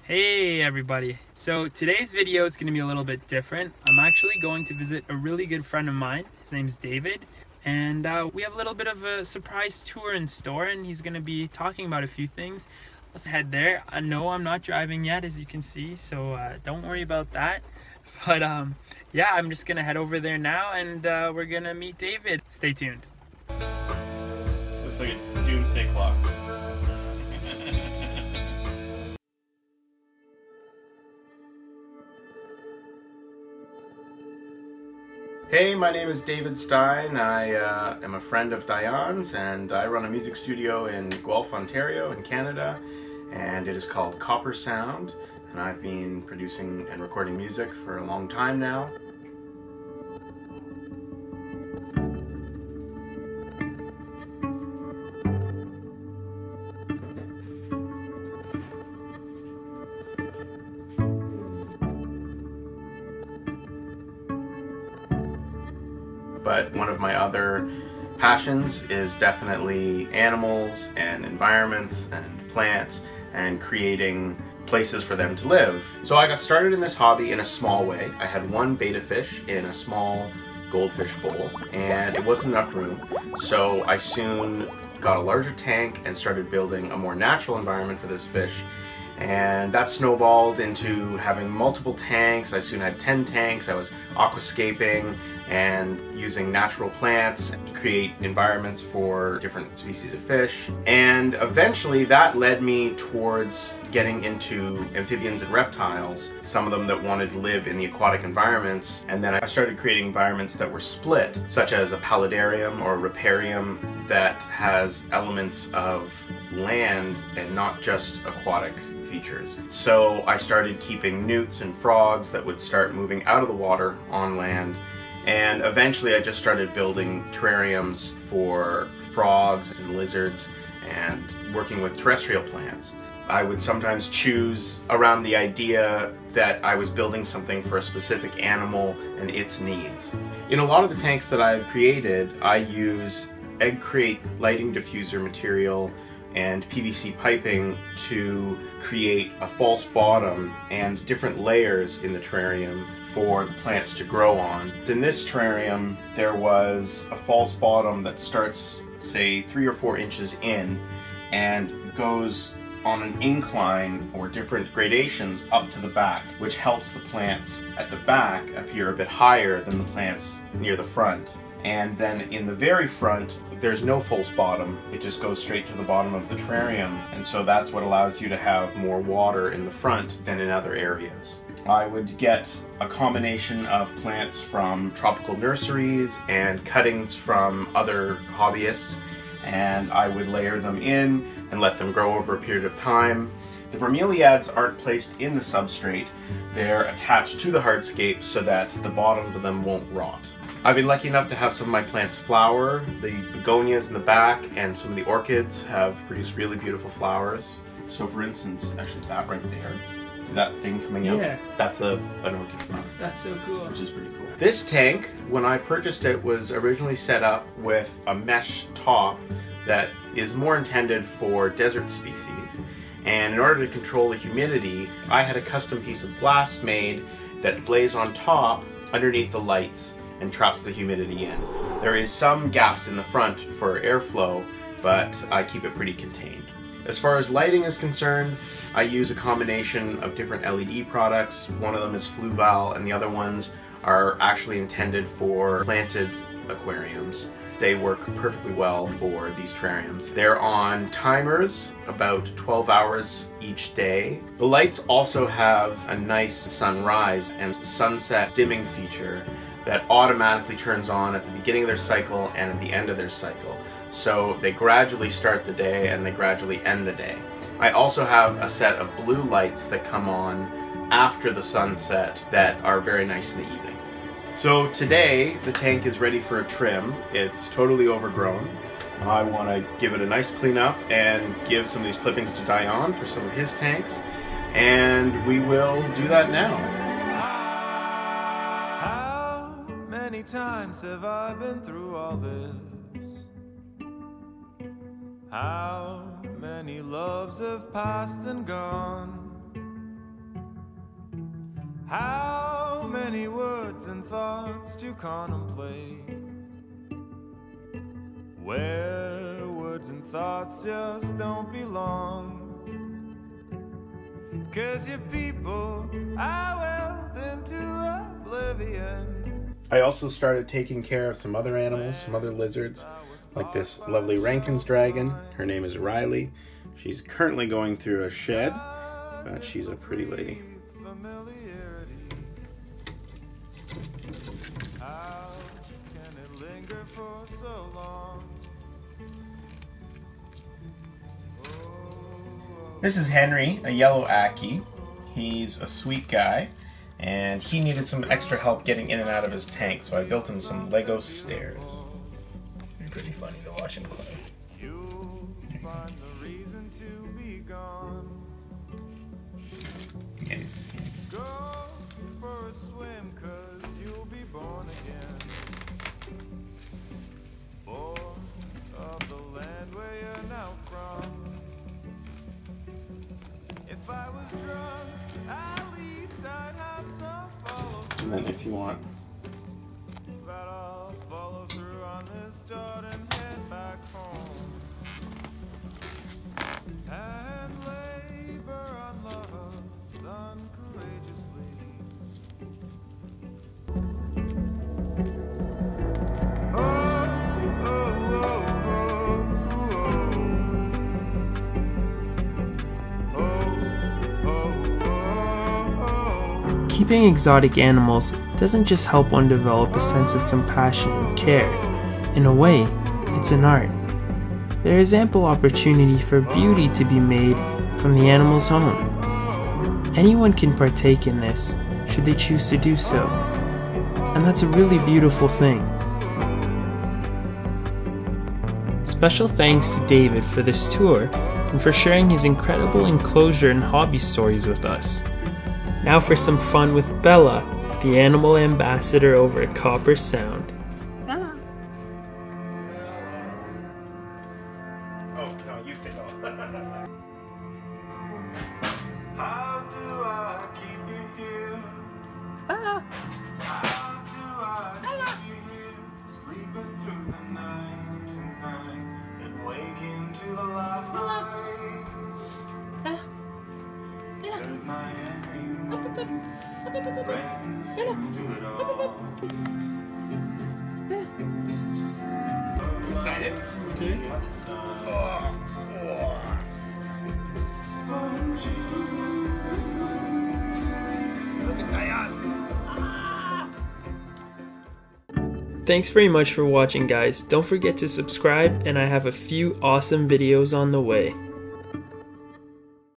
Hey everybody, so today's video is going to be a little bit different. I'm actually going to visit a really good friend of mine. His name's David, and we have a little bit of a surprise tour in store, and he's going to be talking about a few things. Let's head there. I know I'm not driving yet, as you can see, so don't worry about that. But yeah, I'm just going to head over there now, and we're going to meet David. Stay tuned. Looks like a doomsday clock. Hey, my name is David Stein. I am a friend of Diane's, and I run a music studio in Guelph, Ontario in Canada, and it is called Copper Sound, and I've been producing and recording music for a long time now. But one of my other passions is definitely animals and environments and plants and creating places for them to live. So I got started in this hobby in a small way. I had one betta fish in a small goldfish bowl, and it wasn't enough room. So I soon got a larger tank and started building a more natural environment for this fish. And that snowballed into having multiple tanks. I soon had 10 tanks. I was aquascaping and using natural plants to create environments for different species of fish. And eventually that led me towards getting into amphibians and reptiles, some of them that wanted to live in the aquatic environments. And then I started creating environments that were split, such as a paludarium or a riparium that has elements of land and not just aquatic features. So I started keeping newts and frogs that would start moving out of the water on land, and eventually I just started building terrariums for frogs and lizards and working with terrestrial plants. I would sometimes choose around the idea that I was building something for a specific animal and its needs. In a lot of the tanks that I've created, I use egg crate lighting diffuser material and PVC piping to create a false bottom and different layers in the terrarium for the plants to grow on. In this terrarium, there was a false bottom that starts, say, 3 or 4 inches in and goes on an incline or different gradations up to the back, which helps the plants at the back appear a bit higher than the plants near the front. And then in the very front, there's no false bottom. It just goes straight to the bottom of the terrarium, and so that's what allows you to have more water in the front than in other areas. I would get a combination of plants from tropical nurseries and cuttings from other hobbyists, and I would layer them in and let them grow over a period of time. The bromeliads aren't placed in the substrate. They're attached to the hardscape so that the bottom of them won't rot. I've been lucky enough to have some of my plants flower. The begonias in the back and some of the orchids have produced really beautiful flowers. So for instance, actually that right there, see that thing coming out? Yeah. That's an orchid flower. That's so cool. Which is pretty cool. This tank, when I purchased it, was originally set up with a mesh top that is more intended for desert species. And in order to control the humidity, I had a custom piece of glass made that lays on top underneath the lights and traps the humidity in. There is some gaps in the front for airflow, but I keep it pretty contained. As far as lighting is concerned, I use a combination of different LED products. One of them is Fluval, and the other ones are actually intended for planted aquariums. They work perfectly well for these terrariums. They're on timers, about 12 hours each day. The lights also have a nice sunrise and sunset dimming feature that automatically turns on at the beginning of their cycle and at the end of their cycle. So they gradually start the day and they gradually end the day. I also have a set of blue lights that come on after the sunset that are very nice in the evening. So today the tank is ready for a trim. It's totally overgrown. I want to give it a nice cleanup and give some of these clippings to Diane for some of his tanks, and we will do that now. Many times have I been through all this? How many loves have passed and gone? How many words and thoughts to contemplate, where words and thoughts just don't belong. 'Cause your people are willed into oblivion. I also started taking care of some other animals, some other lizards, like this lovely Rankin's dragon. Her name is Riley. She's currently going through a shed, but she's a pretty lady. How can it linger for so long? This is Henry, a yellow Aki. He's a sweet guy, and he needed some extra help getting in and out of his tank, so I built him some Lego stairs. They're pretty funny to watch him play. You'll find the reason to be gone. Yeah. Go for a swim, 'cause you'll be born again. Born of the land where you're now from. If I was drunk, at least I'd have some follow through. And then if you want, But I'll follow through on this start and head back home. And labor on love done courageously. Oh, oh, oh, oh, oh. Oh, oh, oh. Keeping exotic animals doesn't just help one develop a sense of compassion and care. In a way, it's an art. There is ample opportunity for beauty to be made from the animal's home. Anyone can partake in this, should they choose to do so. And that's a really beautiful thing. Special thanks to David for this tour and for sharing his incredible enclosure and hobby stories with us. Now for some fun with Bella, the animal ambassador over at Copper Sound. oh no, you say no. How do I keep you here? How do I keep you here? Sleeping through the night tonight and waking to the light. 'Cause my every moment threatens to do it all. Excited? Thanks very much for watching, guys. Don't forget to subscribe, and I have a few awesome videos on the way.